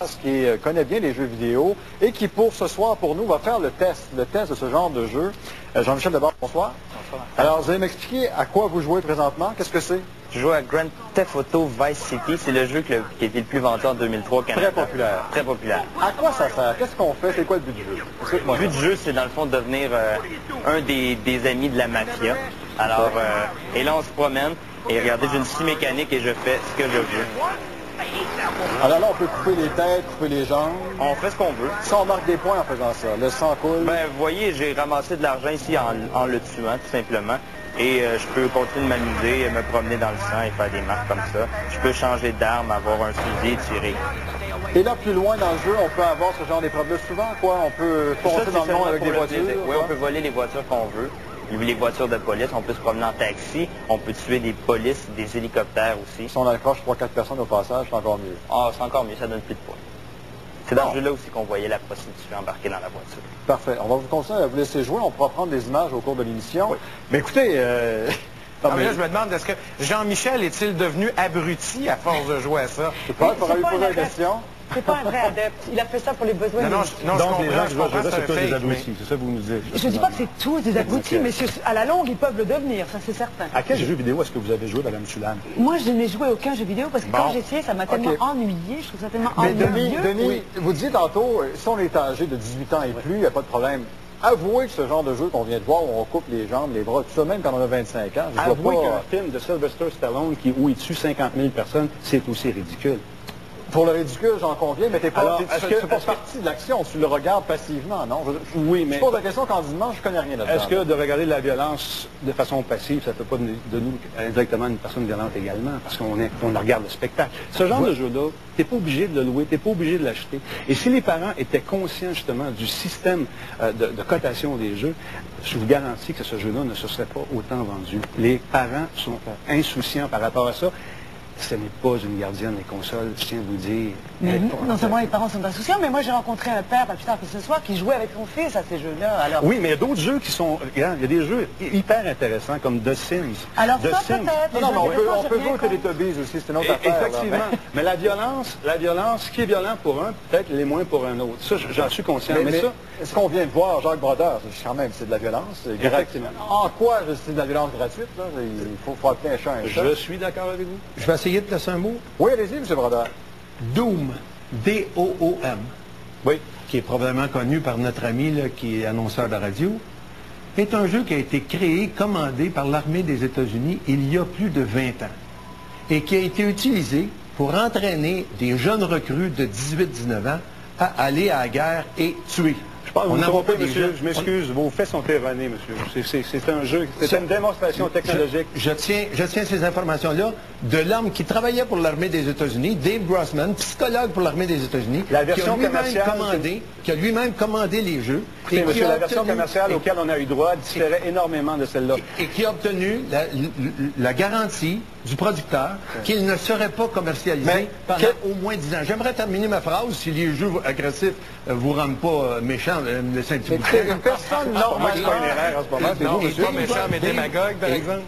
qui connaît bien les jeux vidéo et qui, pour ce soir, pour nous, va faire le test de ce genre de jeu. Jean-Michel, d'abord, bonsoir. Bonsoir. Alors, vous allez m'expliquer à quoi vous jouez présentement? Qu'est-ce que c'est? Je joue à Grand Theft Auto Vice City. C'est le jeu qui a été le plus vendu en 2003 au Canada. Très populaire. Très populaire. À quoi ça sert? Qu'est-ce qu'on fait? C'est quoi le but du jeu? Le but du jeu, c'est dans le fond de devenir un des amis de la mafia. Alors, et là, on se promène. Et regardez, j'ai une scie mécanique et je fais ce que je veux. Alors là, on peut couper les têtes, couper les jambes. On fait ce qu'on veut. Ça, on marque des points en faisant ça. Le sang coule. Ben, vous voyez, j'ai ramassé de l'argent ici en le tuant, tout simplement. Et je peux continuer de m'amuser, me promener dans le sang et faire des marques comme ça. Je peux changer d'arme, avoir un fusil et tirer. Et là, plus loin dans le jeu, on peut avoir ce genre d'épreuve-là souvent, quoi. On peut foncer dans le monde avec des voitures. Oui, on peut voler les voitures qu'on veut. Les voitures de police, on peut se promener en taxi, on peut tuer des polices, des hélicoptères aussi. Si on accroche 3-4 personnes au passage, c'est encore mieux. Ah, c'est encore mieux, ça donne plus de poids. C'est dans ce jeu-là aussi qu'on voyait la prostituée embarquée dans la voiture. Parfait. On va vous continuer à vous laisser jouer. On pourra prendre des images au cours de l'émission. Oui. Mais écoutez... Non, mais là, je me demande, est-ce que Jean-Michel est-il devenu abruti à force de jouer à ça? Je sais pas, il faudra lui poser la question. C'est pas un vrai adepte. Il a fait ça pour les besoins Non, de... non, Donc, je les comprends, gens je qui jouent à comprends, ce jeu-là, c'est tous des fake, abrutis. C'est ça que vous nous dites. Je dis pas que c'est tous des abrutis, mais à la longue, ils peuvent le devenir, ça c'est certain. À quel jeu vidéo est-ce que vous avez joué, Mme Tulane? Moi, je n'ai joué à aucun jeu vidéo parce que quand j'ai essayé, ça m'a tellement ennuyé. Je trouve ça tellement Mais ennuyeux. Denis, vous disiez tantôt, si on est âgé de 18 ans et plus, il n'y a pas de problème. Avouez que ce genre de jeu qu'on vient de voir, où on coupe les jambes, les bras, tout ça, même quand on a 25 ans, je vois Avouez pas... qu'un film de Sylvester Stallone où il tue 50 000 personnes, c'est aussi ridicule. Pour le ridicule, j'en conviens, mais t'es pas, Alors, tu fais pas partie de l'action, tu le regardes passivement, non? Oui, mais... Je pose la question candidement, je connais rien là-dedans. Est-ce que de regarder la violence de façon passive, ça ne fait pas de nous indirectement une personne violente également, parce qu'on regarde le spectacle? Ce genre de jeu-là, tu n'es pas obligé de le louer, tu n'es pas obligé de l'acheter. Et si les parents étaient conscients justement du système de cotation des jeux, je vous garantis que ce jeu-là ne se serait pas autant vendu. Les parents sont insouciants par rapport à ça. Ce n'est pas une gardienne des consoles, je tiens à vous le dire. Mais non seulement les parents sont insouciants, mais moi j'ai rencontré un père, pas plus tard que ce soir, qui jouait avec son fils à ces jeux-là. Alors... Oui, mais il y a d'autres jeux qui sont... Regarde, il y a des jeux hyper intéressants comme The Sims. Alors The ça Sims. peut-être. Non, mais on peut jouer au Teletubbies aussi, c'est une autre affaire. Effectivement. Là. Mais la violence, ce qui est violent pour un, peut-être l'est moins pour un autre. Ça, j'en suis conscient. Mais ça, ce qu'on vient de voir, Jacques Brodeur, quand même, c'est de la violence. Effectivement. En quoi c'est de la violence gratuite? Là? Il faut appeler un chat un chat. je suis d'accord avec vous. Je vais essayer de placer un mot. Oui, allez-y, M. Brodeur. Doom, D-O-O-M, Oui. qui est probablement connu par notre ami là, qui est annonceur de radio, est un jeu qui a été créé, commandé par l'armée des États-Unis il y a plus de 20 ans et qui a été utilisé pour entraîner des jeunes recrues de 18-19 ans à aller à la guerre et tuer. Je pense que vous On me trompez, envoie des monsieur. jeunes- Je m'excuse. Vos faits sont erronés, monsieur. C'est un jeu, c'est une démonstration technologique. Je tiens ces informations-là de l'homme qui travaillait pour l'armée des États-Unis, Dave Grossman, psychologue pour l'armée des États-Unis, La version commerciale, qui a lui-même commandé les jeux. Écoutez, qui monsieur, a la version obtenu- commerciale auquel on a eu droit différait énormément de celle-là. et qui a obtenu la garantie du producteur qu'il ne serait pas commercialisé Mais pendant au moins 10 ans. J'aimerais terminer ma phrase, si les jeux agressifs vous rendent pas méchant, me laissez un petit bout de temps. Une personne Moi, normale... je pas une erreur en ce moment, c'est Non, vous, il est monsieur. pas méchant, mais démagogue, par exemple.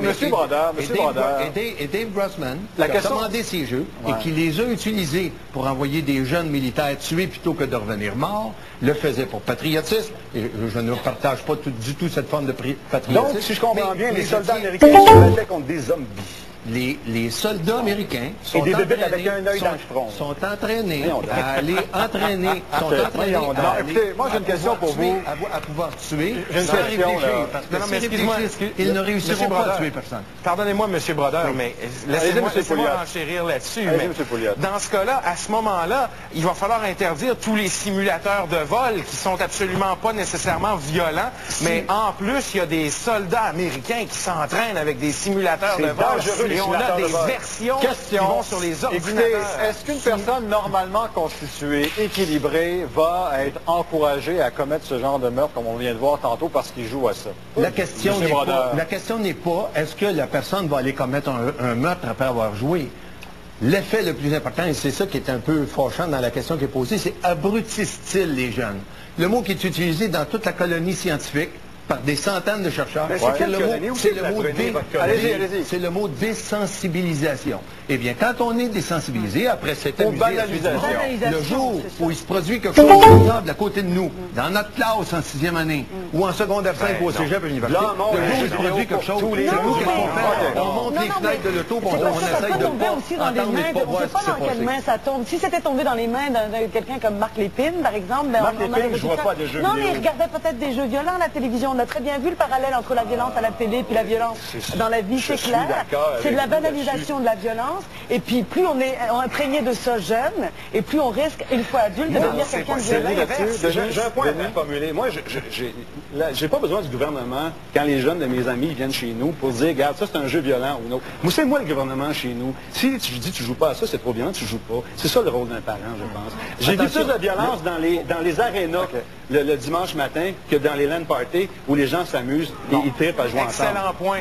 Monsieur Brodeur, monsieur Brodeur. Et Dave Grossman, La qui a question- commandé ces jeux Ouais. et qui les a utilisés pour envoyer des jeunes militaires tués plutôt que de revenir morts, le faisait pour patriotisme. Et je ne partage pas du tout cette forme de patriotisme. Donc, si je comprends Mais- bien, mais les je soldats tiens- américains se battaient contre des zombies. Les soldats américains sont des bébés avec entraînés- un œil dans le front. sont entraînés Voyons donc. à aller entraîner, Voyons donc. Écoutez, moi, j'ai une question pour vous. à pouvoir tuer J'ai une sans question, réfléchir, là. parce que Non, non, mais s'ils excuse-moi, réfléchissent, ils ne réussiront Monsieur pas à Brodeur. tuer personne. Pardonnez-moi, M. Brodeur, mais laissez-moi Monsieur Pouliot. renchérir là-dessus. Allez-y, mais M. Pouliot. Dans ce cas-là, à ce moment-là, il va falloir interdire tous les simulateurs de vol qui sont absolument pas nécessairement violents, mais en plus, il y a des soldats américains qui s'entraînent avec des simulateurs C'est de vol. dangereux, les Et on a simulateurs de des vol. versions qui Question. vont sur les Écoutez, ordinateurs. est-ce qu'une personne normalement constituée, équilibrée, va être encouragée à commettre ce genre de meurtre, comme on vient de voir tantôt, parce qu'il joue à ça? La question Monsieur Brodeur. n'est pas est-ce que la personne va aller commettre un meurtre après avoir joué. L'effet le plus important, et c'est ça qui est un peu fâchant dans la question qui est posée, c'est abrutissent-ils les jeunes? Le mot qui est utilisé dans toute la colonie scientifique par des centaines de chercheurs. Mais C'est quelques années, où c'est c'est le que mot vous apprenez votre Allez-y. c'est le mot désensibilisation. Eh bien, quand on est désensibilisé, après cette banalisation. le jour où il se produit quelque chose de semblable à côté de nous, dans notre classe en 6e année, ou en secondaire 5 au cégep à l'université, Là, non, le jour où il se vidéo produit quelque chose, tous les c'est jours. nous, qu'est-ce qu'on fait? Ok. On monte les fenêtres de l'auto, puis C'est on parce que ça essaye peut de tomber pas aussi dans les entendre mains, et pas on ne voir sait ce pas qui s'est dans quelle passé. main ça tombe. Si c'était tombé dans les mains de quelqu'un comme Marc Lépine, par exemple, ben, Marc on Lépine aurait jouera dit ça. pas à des jeux Non, vidéo. mais il regardait peut-être des jeux violents à la télévision. On a très bien vu le parallèle entre la violence à la télé puis la violence dans la vie, je c'est suis clair. d'accord avec C'est de la vous banalisation de la violence. Et puis, plus on est imprégné de ça jeune, et plus on risque, une fois adulte, de devenir quelqu'un de violent. J'ai un point à formuler. Moi, j'ai pas besoin du gouvernement quand les jeunes de mes amis viennent chez nous pour dire, regarde, ça c'est un jeu violent ou non. Moi, c'est moi le gouvernement chez nous. Si tu dis tu joues pas à ça, c'est trop violent, tu joues pas. C'est ça le rôle d'un parent, je pense. J'ai vu plus de violence dans les arénas le dimanche matin que dans les land parties où les gens s'amusent et ils trippent à jouer ensemble. Excellent point.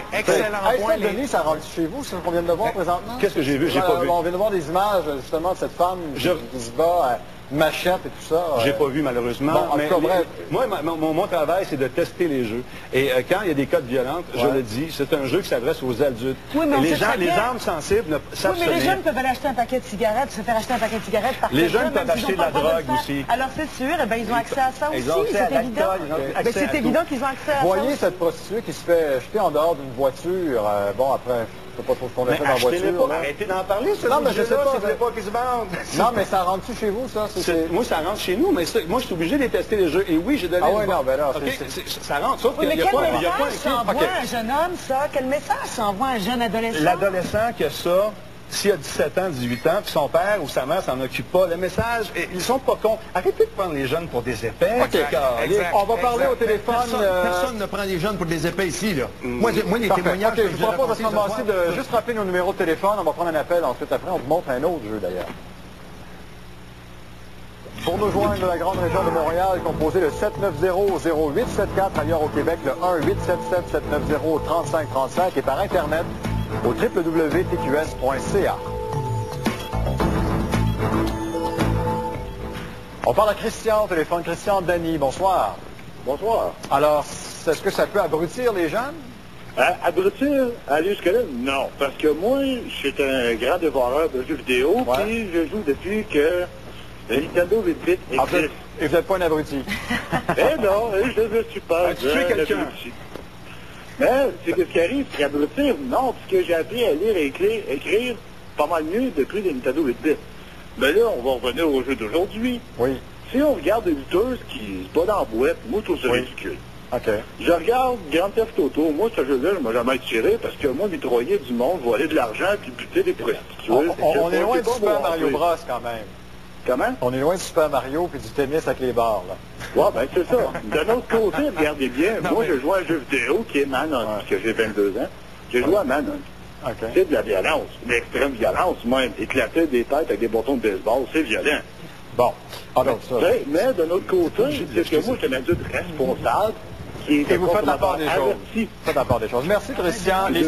Hey, Denis, ça rentre chez vous, c'est ce qu'on vient de voir présentement? Qu'est-ce que j'ai vu? J'ai pas vu. On vient de voir des images, justement, de cette femme qui se bat à machette et tout ça. J'ai pas vu, malheureusement. Bon, en mais tout cas, bref. moi, mon travail, c'est de tester les jeux. Et quand il y a des codes violentes, je le dis, c'est un jeu qui s'adresse aux adultes. Oui, mais on les sait gens, très les bien. âmes sensibles ne savent Oui, mais les jeunes peuvent aller acheter un paquet de cigarettes, se faire acheter un paquet de cigarettes par Les quelqu'un, jeunes peuvent même s'ils acheter n'ont de la pas le droit drogue de le faire. aussi. Alors c'est sûr, eh ben, ils ont accès à ça aussi, Ils ont accès à c'est évident. l'alcool, ils ont Ben, accès c'est à évident tout. qu'ils ont accès à ça. Voyez aussi. cette prostituée qui se fait jeter en dehors d'une voiture. Bon, après, je sais pas trop ce qu'on a fait dans la voiture. là. Arrêtez d'en parler, ça. Non, mais je sais pas, si vous voulez pas qu'ils se vendent. Non, mais ça rentre-tu chez vous, ça? Moi, ça rentre chez nous, mais moi, je suis obligé de tester les jeux. Et oui, j'ai donné... Ah ouais, non, ben là, OK, c'est- ça rentre, sauf Oui, qu'il mais n'y a quel pas message écrit. s'envoie OK. un jeune homme, ça? Quel message s'envoie un jeune adolescent? L'adolescent qui a ça, s'il a 17 ans, 18 ans, puis son père ou sa mère s'en occupe pas, le message, ils sont pas cons. Arrêtez de prendre les jeunes pour des épais. OK, on va parler au téléphone. Personne ne prend les jeunes pour des épais ici, là. Moi, les Parfait. témoignages OK, que je vous propose à ce raconté moment-ci soir, de juste rappeler nos numéros de téléphone. On va prendre un appel ensuite. Après, on vous montre un autre jeu, d'ailleurs. Pour nous joindre de la grande région de Montréal, composez le 790-0874, ailleurs au Québec, le 1-877-790-3535 et par Internet au www.tqs.ca. On parle à Christian au téléphone. Christian Dany, bonsoir. Bonsoir. Alors, est-ce que ça peut abrutir les jeunes? Abrutir, aller jusque-là, non. Parce que moi, je suis un grand dévoreur de jeux vidéo, Ouais. puis je joue depuis que le Nintendo 8-bit Ah, vous existe. êtes- et vous n'êtes pas un abruti. Eh non, je ne suis pas As-tu tué un quelqu'un? abruti. Mais c'est que ce qui arrive, c'est qu'abrutir, non, parce que j'ai appris à lire et écrire pas mal mieux depuis le Nintendo 8-bit. Mais là, on va revenir au jeu d'aujourd'hui. Oui. Si on regarde des lutteuses qui se battent dans la boîte, moi, je trouve ça Oui. ridicule. OK. Je regarde Grand Theft Auto. Moi, ce jeu-là, je ne m'a jamais attiré parce que moi, mitrailler du monde, voler de l'argent puis buter des prostituées. On est loin c'est du pas Super mon Mario truc. Bros quand même. Comment? On est loin du Super Mario puis du tennis avec les barres, là. Ouais, ben c'est ça. D'un autre côté, regardez bien, moi, je joue à un jeu vidéo qui est Manhunt, parce que j'ai 22 ans. J'ai joué à Manhunt. OK. C'est de la violence, de l'extrême violence. Moi, éclater des têtes avec des bâtons de baseball, c'est violent. Bon. Alors, ça. Mais d'un autre côté, c'est que moi, je suis un adulte responsable qui est Et vous faites la part des choses. averti. Faites la part des choses. Merci, Christian. Les